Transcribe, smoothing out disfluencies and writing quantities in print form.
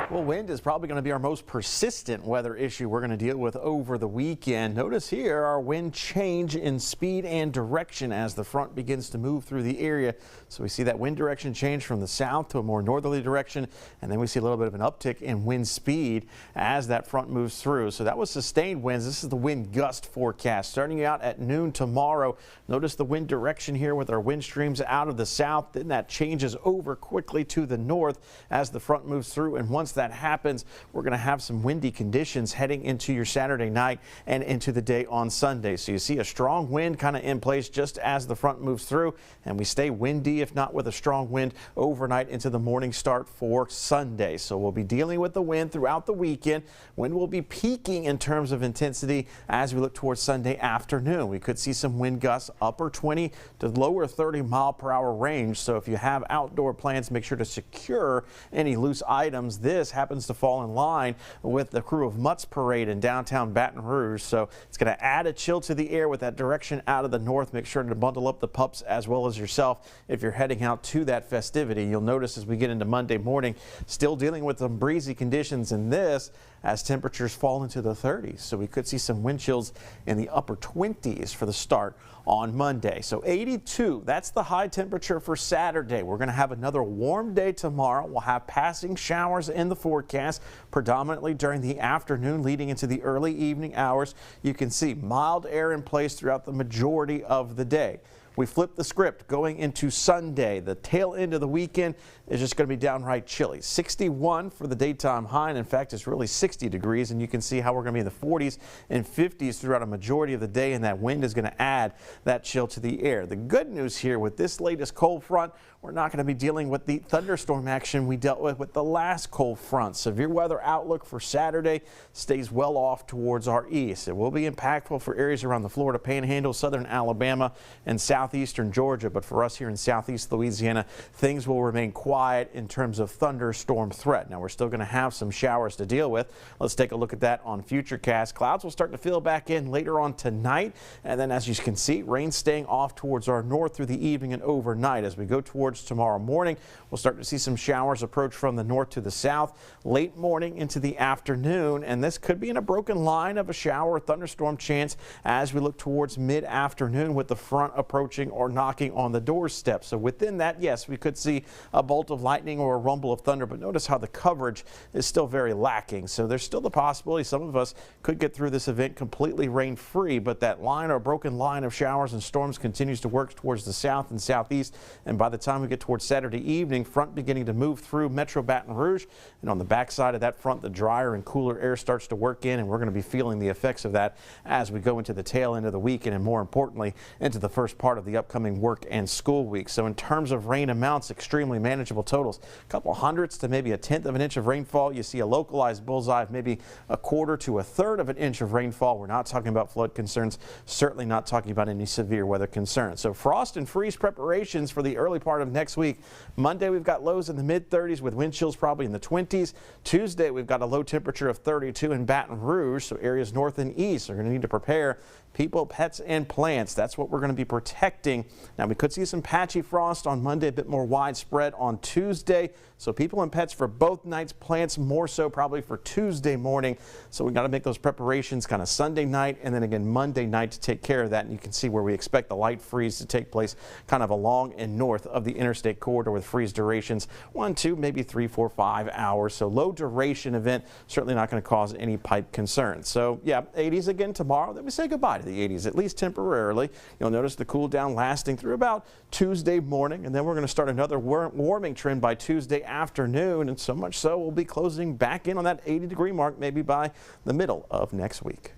Well, wind is probably going to be our most persistent weather issue we're going to deal with over the weekend. Notice here our wind change in speed and direction as the front begins to move through the area. So we see that wind direction change from the south to a more northerly direction, and then we see a little bit of an uptick in wind speed as that front moves through. So that was sustained winds. This is the wind gust forecast starting out at noon tomorrow. Notice the wind direction here with our wind streams out of the south. Then that changes over quickly to the north as the front moves through, and once that happens, we're going to have some windy conditions heading into your Saturday night and into the day on Sunday. So you see a strong wind kind of in place just as the front moves through, and we stay windy, if not with a strong wind, overnight into the morning start for Sunday. So we'll be dealing with the wind throughout the weekend. Wind will be peaking in terms of intensity as we look towards Sunday afternoon. We could see some wind gusts upper 20 to lower 30 mile per hour range. So if you have outdoor plans, make sure to secure any loose items. This happens to fall in line with the Crew of Mutts parade in downtown Baton Rouge. So it's going to add a chill to the air with that direction out of the north. Make sure to bundle up the pups as well as yourself if you're heading out to that festivity. You'll notice as we get into Monday morning, still dealing with some breezy conditions in this as temperatures fall into the 30s. So we could see some wind chills in the upper 20s for the start on Monday. So 82, that's the high temperature for Saturday. We're going to have another warm day tomorrow. We'll have passing showers in the forecast, predominantly during the afternoon leading into the early evening hours. You can see mild air in place throughout the majority of the day. We flip the script going into Sunday. The tail end of the weekend is just going to be downright chilly. 61 for the daytime high, and in fact it's really 60 degrees, and you can see how we're going to be in the 40s and 50s throughout a majority of the day, and that wind is going to add that chill to the air. The good news here with this latest cold front, we're not going to be dealing with the thunderstorm action we dealt with the last cold front. Severe weather outlook for Saturday stays well off towards our east. It will be impactful for areas around the Florida Panhandle, southern Alabama, and southeastern Georgia. But for us here in southeast Louisiana, things will remain quiet in terms of thunderstorm threat. Now, we're still going to have some showers to deal with. Let's take a look at that on Futurecast. Clouds will start to fill back in later on tonight. And then, as you can see, rain staying off towards our north through the evening and overnight. As we go towards tomorrow morning, we'll start to see some showers approach from the north to the south late morning into the afternoon, and this could be in a broken line of a shower or thunderstorm chance as we look towards mid-afternoon with the front approaching or knocking on the doorstep. So within that, yes, we could see a bolt of lightning or a rumble of thunder, but notice how the coverage is still very lacking. So there's still the possibility some of us could get through this event completely rain-free, but that line or broken line of showers and storms continues to work towards the south and southeast, and by the time we get towards Saturday evening, front beginning to move through Metro Baton Rouge, and on the backside of that front, the drier and cooler air starts to work in, and we're going to be feeling the effects of that as we go into the tail end of the weekend, and more importantly, into the first part of the upcoming work and school week. So in terms of rain amounts, extremely manageable totals, a couple hundredths to maybe a tenth of an inch of rainfall. You see a localized bullseye of maybe a quarter to a third of an inch of rainfall. We're not talking about flood concerns, certainly not talking about any severe weather concerns. So frost and freeze preparations for the early part of next week. Monday, we've got lows in the mid-30s with wind chills probably in the 20s. Tuesday, we've got a low temperature of 32 in Baton Rouge, so areas north and east are going to need to prepare people, pets, and plants. That's what we're going to be protecting. Now, we could see some patchy frost on Monday, a bit more widespread on Tuesday. So people and pets for both nights, plants more so probably for Tuesday morning. So we got to make those preparations kind of Sunday night and then again Monday night to take care of that. And you can see where we expect the light freeze to take place kind of along and north of the interstate corridor with freeze durations 1, 2, maybe 3, 4, 5 hours. So low duration event, certainly not going to cause any pipe concerns. So yeah, 80s again tomorrow. Then we say goodbye to the 80s, at least temporarily. You'll notice the cool down lasting through about Tuesday morning, and then we're going to start another warming trend by Tuesday afternoon, and so much so we'll be closing back in on that 80-degree mark maybe by the middle of next week.